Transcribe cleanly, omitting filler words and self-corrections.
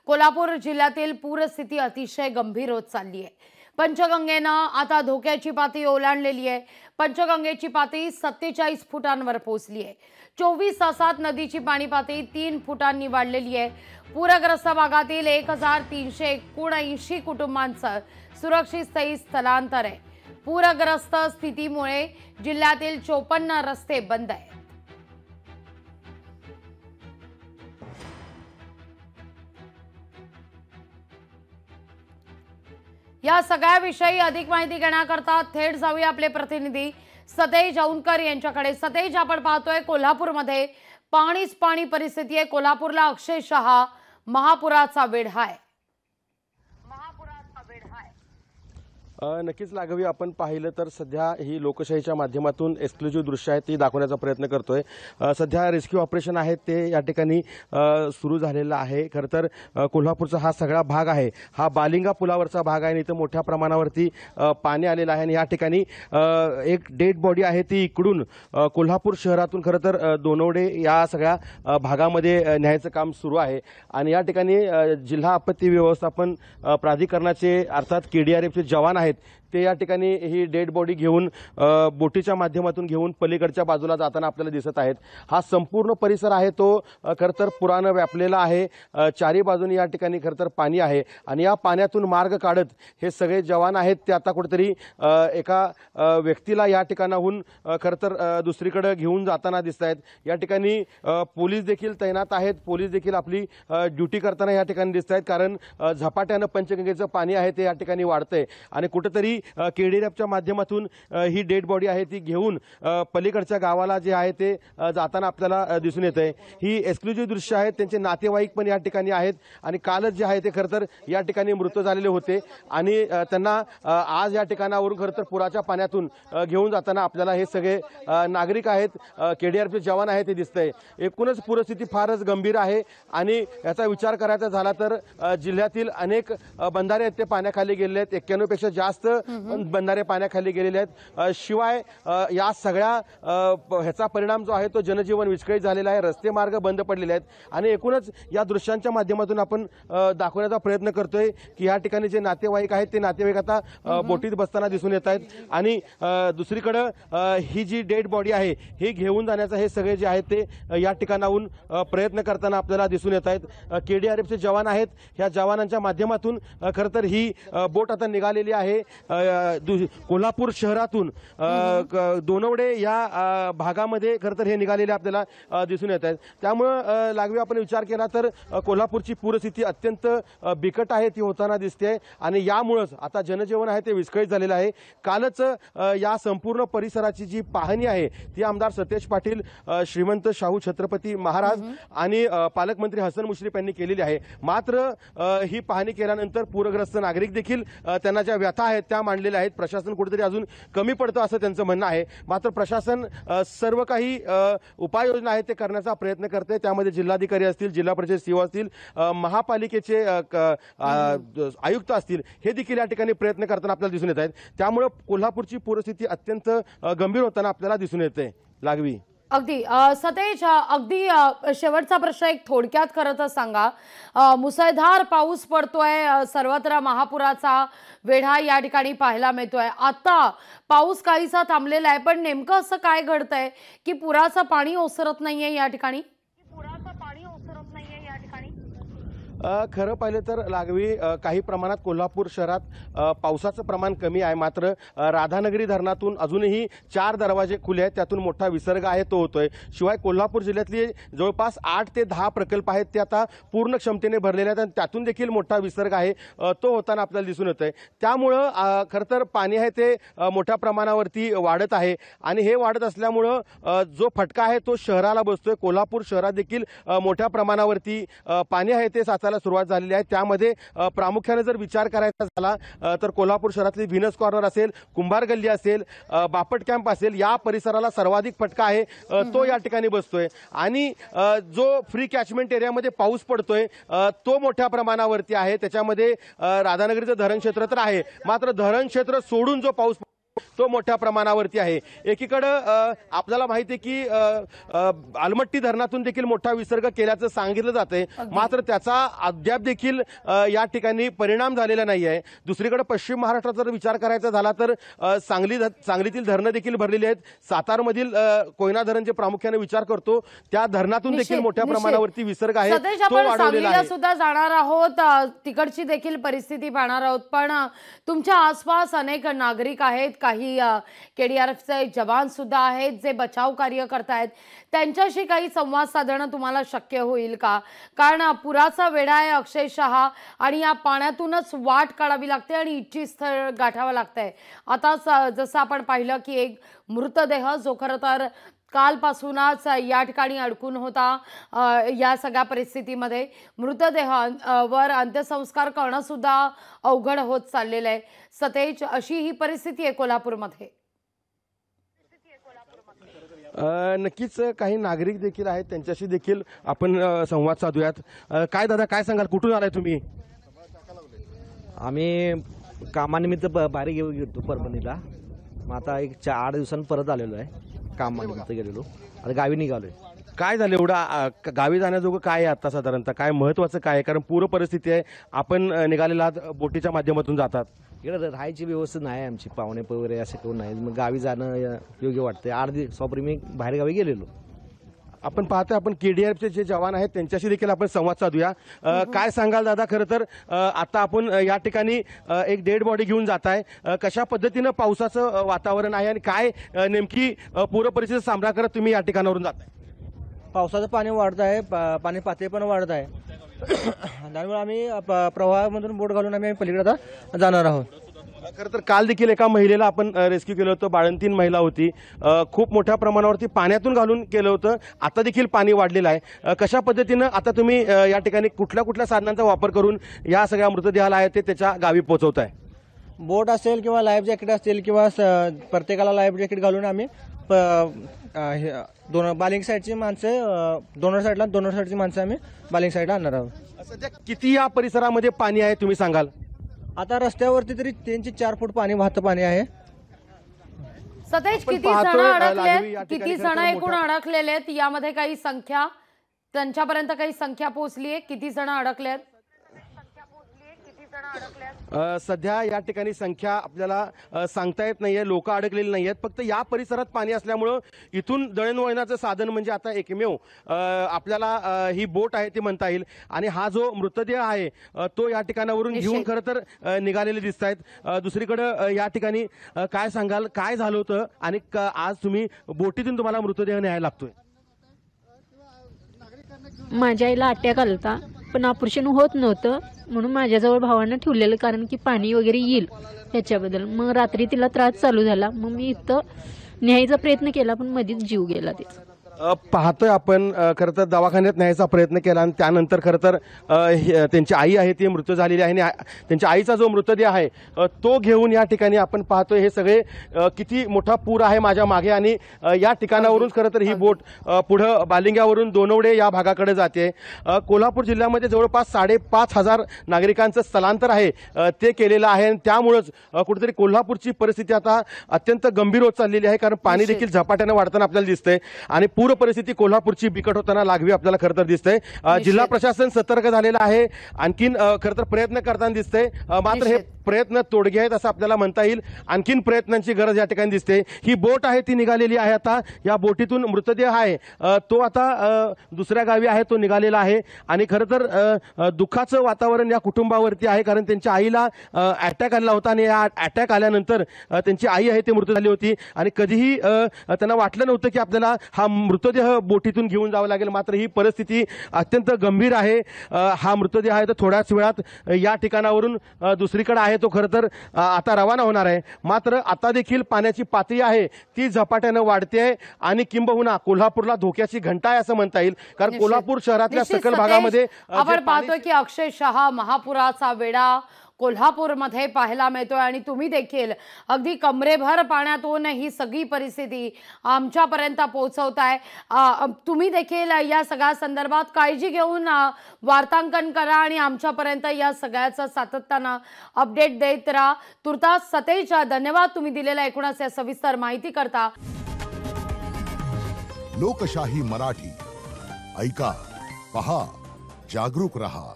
कोल्हापूर जिल्ह्यातील पूरस्थिती अतिशय गंभीर होत चालली आहे। पंचगंगेनं आता धोक्याची पातळी ओलांडलेली आहे। पंचगंगेची पातळी 47 फुटांवर पोहोचली आहे। 24 तासात नदीची पाणी पातळी 3 फुटांनी वाढलेली आहे। पूरग्रस्त भागातील 1379 कुटुंबांचं सुरक्षित स्थळी स्थलांतर आहे। पूरग्रस्त स्थितीमुळे जिल्ह्यातील 54 रस्ते बंद आहेत। या सगळ्याविषयी अधिक माहिती घेण्याकरता थेट जाऊया आपले प्रतिनिधी सतेज औंधकर यांच्याकडे। सतेज, आपण पाहतोय कोल्हापूरमध्ये पाणीच पाणी परिस्थिती आहे। कोल्हापूरला अक्षरशः महापुराचा वेढा आहे। नक्कीच लाघवी, आपण पाहिलं तर सध्या ही लोकशाहीच्या माध्यमातून एक्सक्लुझिव्ह दृश्य आहेत ती दाखवण्याचा प्रयत्न करतोय। सध्या रेस्क्यू ऑपरेशन आहे ते या ठिकाणी सुरू झालेलं आहे। खरं तर कोल्हापूरचा हा सगळा भाग आहे, हा बालिंगा पुलावरचा भाग आहे आणि इथं मोठ्या प्रमाणावरती पाणी आलेलं आहे आणि या ठिकाणी एक डेड बॉडी आहे ती इकडून कोल्हापूर शहरातून खरं तर दोनवडे या सगळ्या भागामध्ये न्यायचं काम सुरू आहे। आणि या ठिकाणी जिल्हा आपत्ती व्यवस्थापन प्राधिकरणाचे अर्थात KDRFचे जवान आहेत ते या ठिकाणी ही डेड बॉडी घेऊन बोटीच्या माध्यमातून घेऊन पलीकडच्या बाजूला जाताना आपल्याला दिसत आहेत। हा संपूर्ण परिसर आहे तो खरं तर पुरानं व्यापलेला आहे। चारी बाजूनी या ठिकाणी खरं तर पाणी आहे आणि या पाण्यातून मार्ग काढत हे सगळे जवान आहेत ते आता कुठेतरी एका व्यक्तीला या ठिकाणाहून खरं तर दुसरीकडे घेऊन जाताना दिसत आहेत। या ठिकाणी पोलीस देखील तैनात आहेत, पोलीस देखील आपली ड्युटी करताना या ठिकाणी दिसत आहेत, कारण झपाट्यानं पंचगंगेचं पाणी आहे ते या ठिकाणी वाढतंय आणि कुठेतरी KDRFच्या माध्यमातून ही डेड बॉडी आहे ती घेऊन पलीकडच्या गावाला जे आहे ते जाताना आपल्याला दिसून येत आहे। ही एक्सक्लुझिव्ह दृश्य आहेत, त्यांचे नातेवाईक पण या ठिकाणी आहेत आणि कालच जे आहे ते खरं तर या ठिकाणी मृत झालेले होते आणि त्यांना आज या ठिकाणावरून खरं तर पुराच्या पाण्यातून घेऊन जाताना आपल्याला हे सगळे नागरिक आहेत, KDRFचे जवान आहेत ते दिसतंय। एकूणच पूरस्थिती फारच गंभीर आहे आणि याचा विचार करायचा झाला तर जिल्ह्यातील अनेक बंधारे आहेत ते पाण्याखाली गेलेले आहेत। 91 पेक्षा जास्त बंधारे पाण्याखाली गेलेले आहेत। शिवाय या सगळ्या ह्याचा परिणाम जो आहे तो जनजीवन विस्कळीत झालेला आहे, रस्ते मार्ग बंद पडलेले आहेत आणि एकूणच या दृश्यांच्या माध्यमातून आपण दाखवण्याचा प्रयत्न करतोय की या ठिकाणी जे नातेवाईक आहेत ते नातेवाईक आता बोटीत बसताना दिसून येत आहेत आणि दुसरीकडे ही जी डेड बॉडी आहे ही घेऊन जाण्याचा हे सगळे जे आहेत ते या ठिकाणाहून प्रयत्न करताना आपल्याला दिसून येत आहेत। KDRFचे जवान आहेत, ह्या जवानांच्या माध्यमातून खरं तर ही बोट आता निघालेली आहे कोल्हापूर शहरातून दोनवडे या भागामध्ये खरं तर हे निघालेले आपल्याला दिसून येत आहेत। त्यामुळे लागवी आपण विचार केला तर कोल्हापूरची पूरस्थिती अत्यंत बिकट आहे ती होताना दिसते आणि यामुळेच आता जनजीवन आहे ते विस्कळीत झालेलं आहे। कालच या संपूर्ण परिसराची जी पाहणी आहे ती आमदार सतेज पाटील, श्रीमंत शाहू छत्रपती महाराज आणि पालकमंत्री हसन मुश्रीफ यांनी केलेली आहे। मात्र ही पाहणी केल्यानंतर पूरग्रस्त नागरिक देखील त्यांना ज्या व्यथा आहेत त्या मांडलेल्या आहेत। प्रशासन कुठेतरी अजून कमी पडतं असं त्यांचं म्हणणं आहे। मात्र प्रशासन सर्व काही उपाययोजना आहेत ते करण्याचा प्रयत्न करते। त्यामध्ये जिल्हाधिकारी असतील, जिल्हा परिषद सीओ असतील, महापालिकेचे आयुक्त असतील, हे देखील या ठिकाणी प्रयत्न करताना आपल्याला दिसून येत आहेत। त्यामुळे कोल्हापूरची पूरस्थिती अत्यंत गंभीर होताना आपल्याला दिसून येते। लागवी अगदी सतेज, अगदी शेवटचा प्रश्न एक थोडक्यात खरं तर सांगा, मुसळधार पाऊस पडतोय, सर्वत्र महापुराचा वेढा या ठिकाणी पाहायला मिळतोय। आता पाऊस काहीसा थांबलेला आहे, पण नेमकं असं काय घडतंय की पुराचं पाणी ओसरत नाहीये या ठिकाणी? खरं पाहिलं तर लागवी काही प्रमाणात कोल्हापूर शहरात पावसाचं प्रमाण कमी आहे, मात्र राधानगरी धरणातून अजूनही 4 दरवाजे खुले आहेत, त्यातून मोठा विसर्ग आहे तो होतोय। शिवाय कोल्हापूर जिल्ह्यातले जवळपास 8 ते 10 प्रकल्प आहेत ते आता पूर्ण क्षमतेने भरलेले आहेत आणि त्यातून देखील मोठा विसर्ग आहे तो होताना आपल्याला दिसून येतोय। त्यामुळं खरं तर पाणी आहे ते मोठ्या प्रमाणावरती वाढत आहे आणि हे वाढत असल्यामुळं जो फटका आहे तो शहराला बसतोय। कोल्हापूर शहरात देखील मोठ्या प्रमाणावरती पाणी आहे ते सुरुवात झालेली आहे। त्यामध्ये प्रामुख्याने जर विचार करायचा झाला तर कोल्हापूर शहरातली व्हीनस कॉर्नर असेल, कुंभार गल्ली असेल, बापट कॅम्प असेल, या परिसराला सर्वाधिक फटका आहे तो या ठिकाणी बसतोय आणि जो फ्री कॅचमेंट एरियामध्ये पाऊस पडतोय तो मोठ्या प्रमाणावरती आहे। त्याच्यामध्ये राधानगरीचं धरण क्षेत्र तर आहे, मात्र धरण क्षेत्र सोडून जो पाऊस तो मोठ्या प्रमाणावरती आहे। एकीकडं आपल्याला माहिती आहे की आलमट्टी धरणातून देखील मोठा विसर्ग केल्याचं सांगितलं जातंय, मात्र त्याचा अद्याप देखील या ठिकाणी परिणाम झालेला नाही आहे। दुसरीकडे पश्चिम महाराष्ट्राचा जर विचार करायचा झाला तर सांगलीतील धरणं देखील भरलेली आहेत। सातारमधील कोयना धरण जे प्रामुख्याने विचार करतो त्या धरणातून देखील मोठ्या प्रमाणावरती विसर्ग आहे तो वाढवलेला आहे। सुद्धा जाणार आहोत, तिकडची देखील परिस्थिती पाहणार आहोत, पण तुमच्या आसपास अनेक नागरिक आहेत, काही केडीआरएफचे जवान सुद्धा आहेत जे बचाव कार्य करतायत, त्यांच्याशी काही संवाद साधणं तुम्हाला शक्य होईल का? कारण पुराचा वेढा आहे अक्षरशः आणि या पाण्यातूनच वाट काढावी लागते आणि इच्छितस्थळ गाठावं लागतंय। आता जसं आपण पाहिलं की एक मृतदेह जो खरं तर कालपासूनच या ठिकाणी अडकून होता, या सगळ्या परिस्थितीमध्ये मृतदेहावर अंत्यसंस्कार करणं सुद्धा अवघड होत चाललेलं आहे। सतेज, अशी ही परिस्थिती आहे कोल्हापूरमध्ये। नक्कीच काही नागरिक देखील आहेत, त्यांच्याशी देखील आपण संवाद साधूयात। काय दादा, काय सांगाल, कुठून आलाय तुम्ही? आम्ही कामानिमित्त बाहेर गेलो परभणीला, मग आता एक 8 दिवसांनी परत आलेलो आहे। कामानिमित्त गेलेलो, आता गावी निघालोय। काय झालं एवढा गावी जाण्याजोगं काय आहे आता साधारणतः, काय महत्वाचं काय आहे? कारण पूर परिस्थिती आहे, आपण निघालेला बोटीच्या माध्यमातून जातात, इकडे राहायची व्यवस्था नाही आमची, पाहुणे वगैरे असं कोण नाही, मग गावी जाणं योग्य वाटतंय। 8 दिवसापूर्वी मी बाहेर गावी गेलेलो। आपण पाहतोय आपण केडीआरएफचे जे जवान आहेत त्यांच्याशी देखील आपण संवाद साधूया। काय सांगाल दादा, खरं तर आता आपण या ठिकाणी एक डेड बॉडी घेऊन जात आहे, कशा पद्धतीनं पावसाचं वातावरण आहे आणि काय नेमकी पूर परिस्थितीचा सामना करत तुम्ही या ठिकाणावरून जाताय? पावसाचं पाणी वाढत आहे, पाणी पातळी पण वाढत आहे, त्यामुळे आम्ही प्रवाहामधून बोट घालून आम्ही पलीकडे आता जाणार आहोत। खरं तर काल देखील एका महिलेला आपण रेस्क्यू केलं होतं, 22 महिला होती, खूप मोठ्या प्रमाणावरती पाण्यातून घालून केलं होतं, आता देखील पाणी वाढलेलं आहे। कशा पद्धतीनं आता तुम्ही या ठिकाणी कुठल्या साधनांचा वापर करून या सगळ्या मृतदेहाला आहे ते त्याच्या गावी पोहोचवताय? बोट असेल किंवा लाईफ जॅकेट असेल किंवा प्रत्येकाला लाईफ जॅकेट घालून आम्ही बालिंग साईडची माणसं डोनर साईडची माणसं आम्ही बालिंग साईडला आणणार आहोत। सध्या किती या परिसरामध्ये पाणी आहे तुम्ही सांगाल? आता रस्त्यावरती तरी 3 ते 4 फूट पाणी, वाहतं पाणी आहे। सतेज, किती जण एकूण अडकलेले आहेत यामध्ये काही संख्या, त्यांच्यापर्यंत काही संख्या पोहोचली आहे? किती जण अडकले आहेत? सध्या या ठिकाणी संख्या आपल्याला सांगता येत नाहीये, लोक अडकलेली नाही आहेत, फक्त या परिसरात पाणी असल्यामुळं इथून दळणवळणाचं साधन म्हणजे आता एकमेव आपल्याला ही बोट आहे ती म्हणता येईल। आणि हा जो मृतदेह आहे तो या ठिकाणावरून घेऊन खरं तर निघालेले दिसत आहेत। दुसरीकडं या ठिकाणी काय सांगाल, काय झालं होतं आणि आज तुम्ही बोटीतून तुम्हाला मृतदेह न्यायला लागतोय? माझ्या आईला अटॅक आला होता, पण ऑपरेशन होत नव्हतं, म्हणून माझ्याजवळ भावानं ठेवलेलं, कारण की पाणी वगैरे येईल ह्याच्याबद्दल। मग रात्री तिला त्रास चालू झाला, मग मी इथं न्यायचा प्रयत्न केला, पण मध्येच जीव गेला तिचा। पाहतोय आपण खरं तर दवाखान्यात न्यायचा प्रयत्न केला आणि त्यानंतर खरं तर त्यांची आई आहे ती मृत झालेली आहे आणि त्यांच्या आईचा जो मृतदेह आहे तो घेऊन या ठिकाणी आपण पाहतोय। हे सगळे किती मोठा पूर आहे माझ्या मागे आणि या ठिकाणावरून खरं तर ही बोट पुढं बालिंग्यावरून दोनवडे या भागाकडे जाते। कोल्हापूर जिल्ह्यामध्ये जवळपास 5,500 नागरिकांचं स्थलांतर आहे ते केलेलं आहे आणि त्यामुळेच कुठेतरी कोल्हापूरची परिस्थिती आता अत्यंत गंभीर होत चाललेली आहे, कारण पाणी देखील झपाट्याने वाढताना आपल्याला दिसतंय आणि पूर परिस्थिती कोल्हापूरची बिकट होताना लागवी आपल्याला खरं तर दिसतंय। जिल्हा प्रशासन सतर्क झालेलं आहे, आणखीन खरं तर प्रयत्न करताना दिसतंय, मात्र हे प्रयत्न तोडगे आहेत असं आपल्याला म्हणता येईल। आणखीन प्रयत्नांची गरज या ठिकाणी दिसते। ही बोट आहे ती निघालेली आहे, आता या बोटीतून मृतदेह आहे तो आता दुसऱ्या गावी आहे तो निघालेला आहे आणि खरं तर दुःखाचं वातावरण या कुटुंबावरती आहे, कारण त्यांच्या आईला अटॅक आला होता आणि या अटॅक आल्यानंतर त्यांची आई आहे ती मृत झाली होती आणि कधीही त्यांना वाटलं नव्हतं की आपल्याला हा मृतदेह बोटीतून घेऊन जावं लागेल, मात्र ही परिस्थिती अत्यंत गंभीर आहे। हा मृतदेह आहे तो थोड्याच वेळात या ठिकाणावरून दुसरीकडे आहे तो खरं तर आता रवाना होणार आहे, मात्र आता देखील पाण्याची पातळी आहे ती झपाट्यानं वाढते आणि किंबहुना कोल्हापूरला धोक्याची घंटा आहे असं म्हणता येईल, कारण कोल्हापूर शहरातल्या सकल भागामध्ये आपण पाहतोय की अक्षरशः महापुराचा वेढा कोल्हापूरमध्ये पाहायला मिळतोय आणि तुम्ही देखील अगदी कमरेभर पाण्यातून ही सगळी परिस्थिती आमच्यापर्यंत पोहोचवताय। तुम्ही देखील या सगळ्या संदर्भात काळजी घेऊन वार्तांकन करा आणि आमच्यापर्यंत या सगळ्याचं सातत्यानं अपडेट देत राहा। तुर्तास सतेज, धन्यवाद तुम्ही दिलेल्या एकूणच या सविस्तर माहिती करता। लोकशाही मराठी ऐका, पहा, जागरूक रहा।